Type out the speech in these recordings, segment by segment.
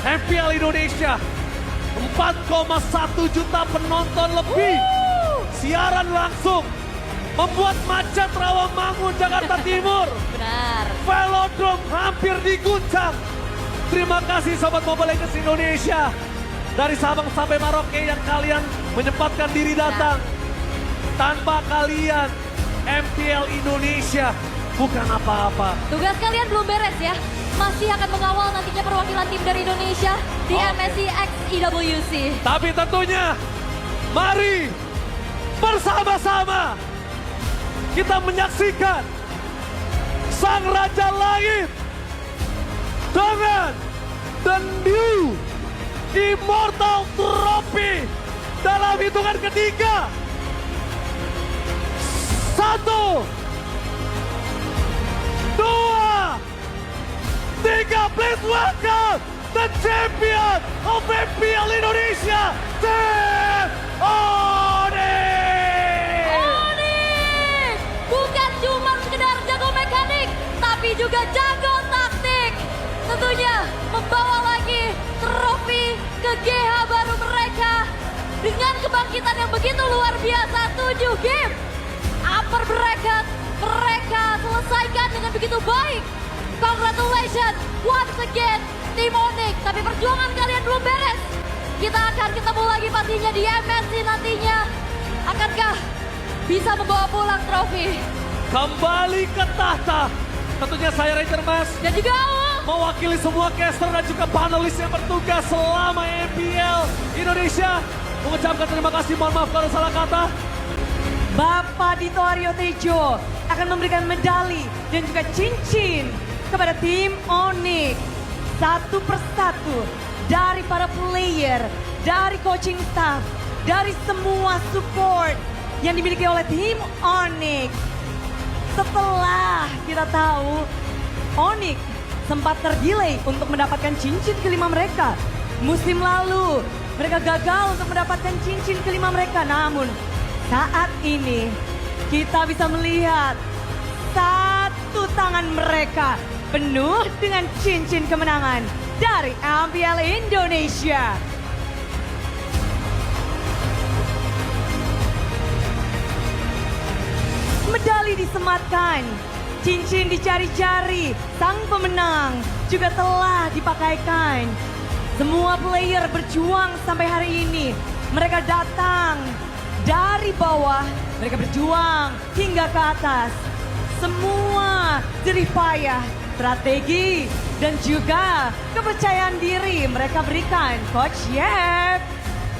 MPL Indonesia. 4,1 juta penonton lebih. Siaran langsung. Membuat macet Rawamangun, Jakarta Timur. Benar. Velodrome hampir diguncang. Terima kasih Sobat Mobile Legends Indonesia. Dari Sabang sampai Merauke yang kalian menyempatkan diri datang. Tanpa kalian, MPL Indonesia bukan apa-apa. Tugas kalian belum beres ya. Masih akan mengawal nantinya perwakilan tim dari Indonesia di MSC X IWC. Tapi tentunya, mari bersama-sama kita menyaksikan Sang Raja Langit dengan The New Immortal Trophy dalam hitungan ketiga. 1, 2, 3, please welcome the champion of MPL Indonesia, Tim Onyx! Onyx! Bukan cuma sekedar jago mekanik, tapi juga jago taktik. Tentunya membawa lagi trofi ke GH baru mereka dengan kebangkitan yang begitu luar biasa. 7 game upper bracket mereka selesaikan dengan begitu baik. Congratulations once again Tim Onyx. Tapi perjuangan kalian belum beres. Kita akan ketemu lagi pastinya di MSC nantinya. Akankah bisa membawa pulang trofi? Kembali ke tahta. Tentunya saya Ranger Mas Dan juga Aul. mewakili semua caster dan juga panelis yang bertugas selama MPL Indonesia. Mengucapkan terima kasih, mohon maaf kalau salah kata. Bapak Dito Aryo Tejo akan memberikan medali dan juga cincin kepada tim Onyx. Satu persatu dari para player, dari coaching staff, dari semua support yang dimiliki oleh tim Onyx. Setelah kita tahu Onyx sempat terdelay untuk mendapatkan cincin kelima mereka. Musim lalu mereka gagal untuk mendapatkan cincin kelima mereka. Namun saat ini kita bisa melihat satu tangan mereka penuh dengan cincin kemenangan dari MPL Indonesia. Medali disematkan, cincin dicari-cari, sang pemenang juga telah dipakaikan. Semua player berjuang sampai hari ini. Mereka datang dari bawah, mereka berjuang hingga ke atas. Semua jerih payah, strategi, dan juga kepercayaan diri mereka berikan. Coach Yep,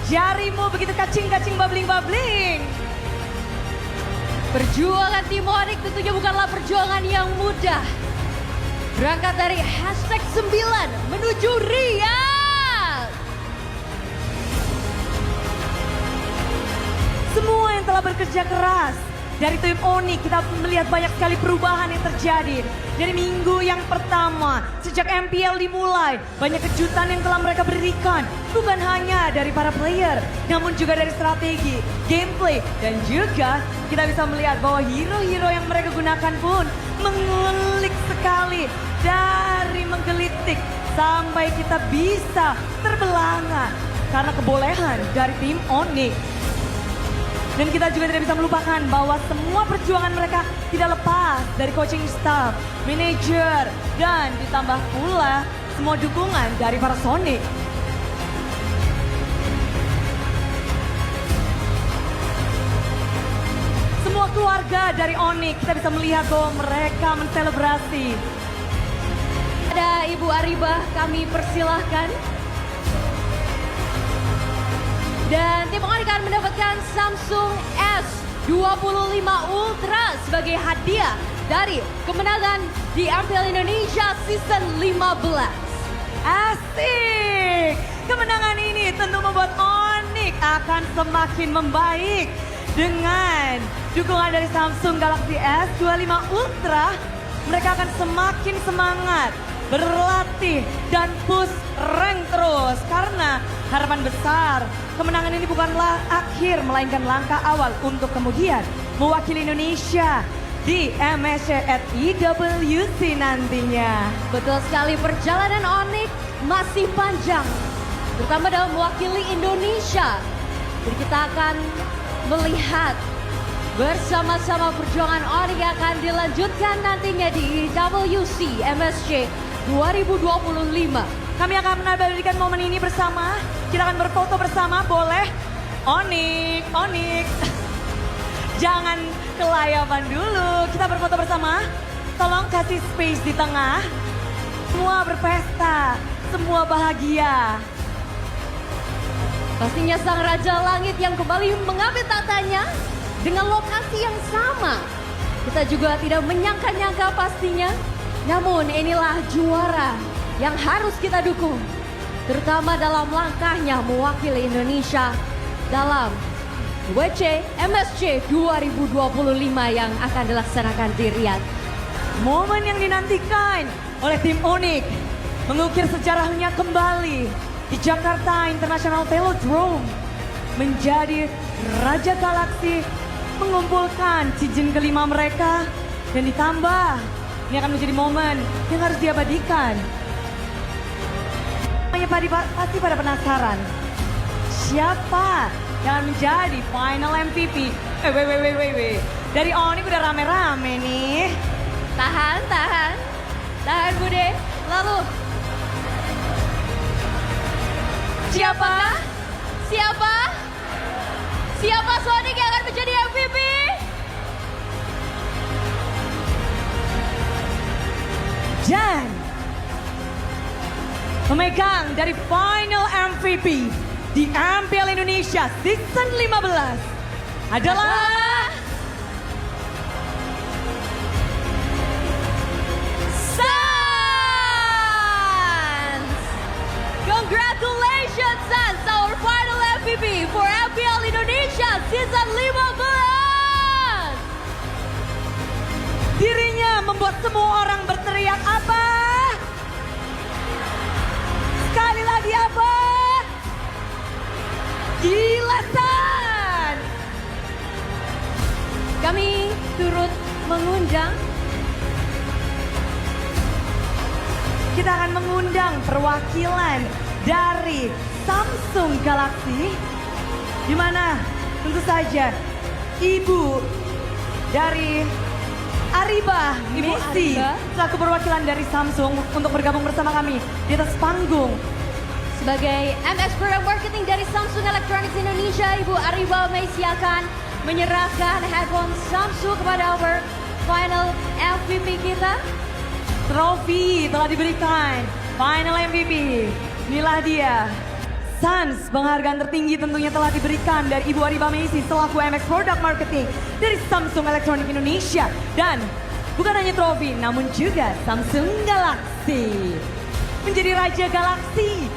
jarimu begitu kacing-kacing babling-babling. Perjuangan Tim Onyx tentunya bukanlah perjuangan yang mudah. Berangkat dari hashtag 9 menuju Riyadh. Semua yang telah bekerja keras dari tim Onyx, kita melihat banyak sekali perubahan yang terjadi. Dari minggu yang pertama, sejak MPL dimulai, banyak kejutan yang telah mereka berikan. Bukan hanya dari para player, namun juga dari strategi, gameplay, dan juga kita bisa melihat bahwa hero-hero yang mereka gunakan pun mengulik sekali. Dari menggelitik sampai kita bisa terbelanga karena kebolehan dari tim Onyx. Dan kita juga tidak bisa melupakan bahwa semua perjuangan mereka tidak lepas dari coaching staff, manajer, dan ditambah pula semua dukungan dari para Sonic. Semua keluarga dari Onyx, kita bisa melihat bahwa mereka menselebrasi. Ada Ibu Aribah, kami persilahkan. Dan tim Onyx akan mendapatkan Samsung S25 Ultra sebagai hadiah dari kemenangan di MPL Indonesia Season 15. Asik! Kemenangan ini tentu membuat Onyx akan semakin membaik. Dengan dukungan dari Samsung Galaxy S25 Ultra, mereka akan semakin semangat berlatih dan push rank terus. Karena harapan besar, kemenangan ini bukanlah akhir melainkan langkah awal untuk kemudian mewakili Indonesia di MSC at IWC nantinya. Betul sekali, perjalanan Onyx masih panjang, terutama dalam mewakili Indonesia. Jadi kita akan melihat bersama-sama perjuangan Onyx yang akan dilanjutkan nantinya di WC MSC 2025. Kami akan menabadikan momen ini bersama. Kita akan berfoto bersama, boleh? Onyx. Jangan kelayapan dulu. Kita berfoto bersama. Tolong kasih space di tengah. Semua berpesta, semua bahagia. Pastinya sang Raja Langit yang kembali mengambil tatanya dengan lokasi yang sama. Kita juga tidak menyangka-nyangka pastinya. Namun inilah juara yang harus kita dukung. Terutama dalam langkahnya mewakili Indonesia dalam WC MSC 2025 yang akan dilaksanakan di Riyadh. Momen yang dinantikan oleh tim Onyx mengukir sejarahnya kembali di Jakarta International Velodrome, menjadi Raja Galaksi, mengumpulkan cincin kelima mereka, dan ditambah ini akan menjadi momen yang harus diabadikan. Pasti pada penasaran siapa yang menjadi final MVP. Dari Onyx udah rame-rame nih. Tahan Bude. Lalu Siapa Sonic yang akan menjadi MVP? Dan pemegang dari final MVP di MPL Indonesia Season 15 adalah Sans! Congratulations Sans, our final MVP for MPL Indonesia Season 15! dirinya membuat semua orang berteriak apa? Sekali lagi apa? Gila Sans! Kami turut mengundang. Kita akan mengundang perwakilan dari Samsung Galaxy, di mana tentu saja Ibu dari Ariba, Ibu Messi, Ariba. selaku perwakilan dari Samsung untuk bergabung bersama kami di atas panggung. Sebagai MS Product Marketing dari Samsung Electronics Indonesia, Ibu Ariba Messi akan menyerahkan handphone Samsung kepada our final MVP kita. Trofi telah diberikan, final MVP. Inilah dia. Sans, penghargaan tertinggi tentunya telah diberikan dari Ibu Ariba Messi selaku MX Product Marketing dari Samsung Electronics Indonesia. Dan bukan hanya trofi, namun juga Samsung Galaxy. Menjadi Raja Galaxy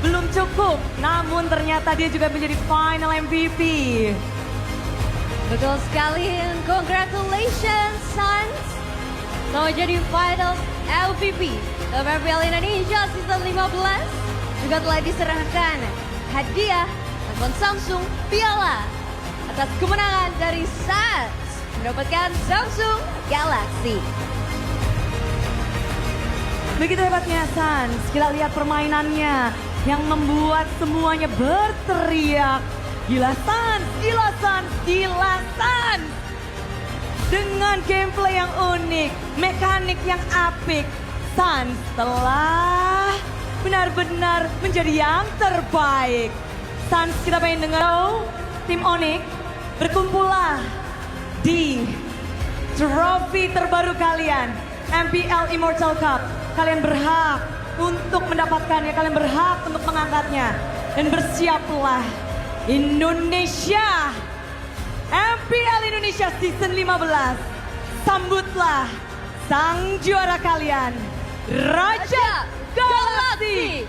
belum cukup, namun ternyata dia juga menjadi final MVP. Betul sekali, congratulations Sans. Telah jadi final MVP MPL Indonesia Season 15. Juga telah diserahkan hadiah handphone Samsung piala atas kemenangan dari Sans mendapatkan Samsung Galaxy. Begitu hebatnya Sans, kita lihat permainannya yang membuat semuanya berteriak. Gila Sans, gila Sans, gila Sans. Dengan gameplay yang unik, mekanik yang apik, Sans telah benar-benar menjadi yang terbaik. Sans, kita pengen dengar tim Onyx berkumpullah di trofi terbaru kalian, MPL Immortal Cup. Kalian berhak untuk mendapatkannya, kalian berhak untuk mengangkatnya. Dan bersiaplah Indonesia, MPL Indonesia Season 15. Sambutlah sang juara kalian, Raja Galaxy